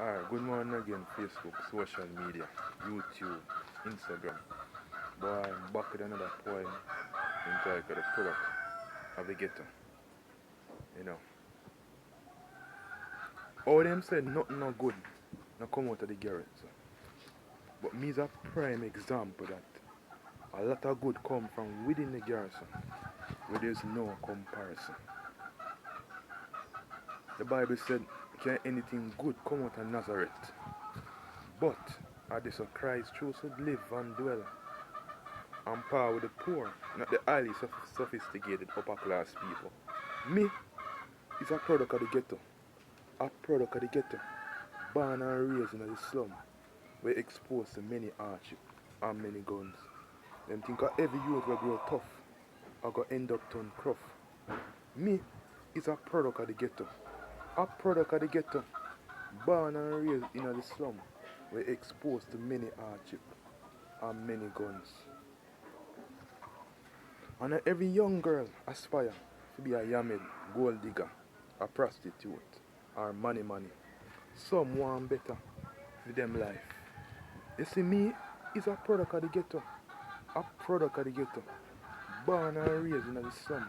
Alright, good morning again, Facebook, social media, YouTube, Instagram. Boy, I'm back with another poem entitled The Product of the Ghetto. You know. All them said nothing no good no come out of the garret. So. But me is a prime example that a lot of good come from within the garrison where there's no comparison. The Bible said, can anything good come out of Nazareth? But at this Christ chose to live and dwell and power with the poor, not the highly sophisticated upper class people. Me is a product of the ghetto, a product of the ghetto, born and raised in the slum, where exposed to many hardship and many guns. Them think of every youth will grow tough, or go end up turn rough. Me is a product of the ghetto, a product of the ghetto, born and raised in the slum, where exposed to many hardship and many guns. And every young girl aspire to be a yamid, gold digger, a prostitute, or money. Some want better for them life. You see, me is a product of the ghetto, a product of the ghetto, born and raised in the slum,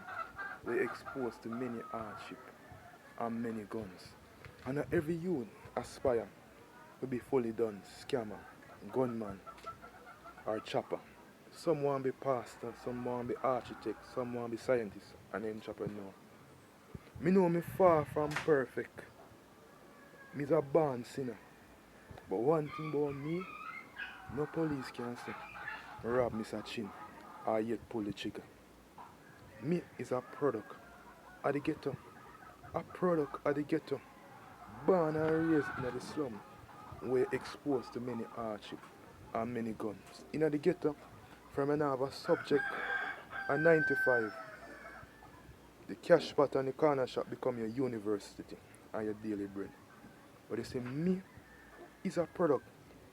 we exposed to many hardship and many guns. And every youth aspire to be fully done, scammer, gunman, or chopper. Some want to be pastor, some want to be architect, some want to be scientist and entrepreneur. Me know me far from perfect. Me's a born sinner. But one thing about me, no police can say, rob Mr. Chin or yet pull the trigger. Me is a product of the ghetto. A product of the ghetto. Born and raised in the slum. We're exposed to many hardship and many guns. In the ghetto, from another subject, a 95, the cash pot and the corner shop become your university and your daily bread. But you see, me is a product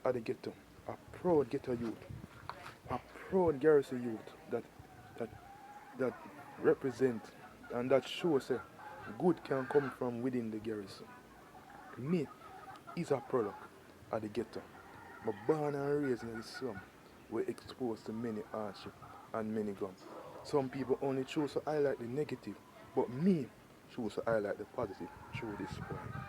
of the ghetto, a proud ghetto youth, a proud garrison youth that that represent and that shows good can come from within the garrison. Me is a product of the ghetto, but born and raised in the slum, we're exposed to many hardship and many guns. Some people only choose to highlight the negative, but me choose to highlight the positive through this point.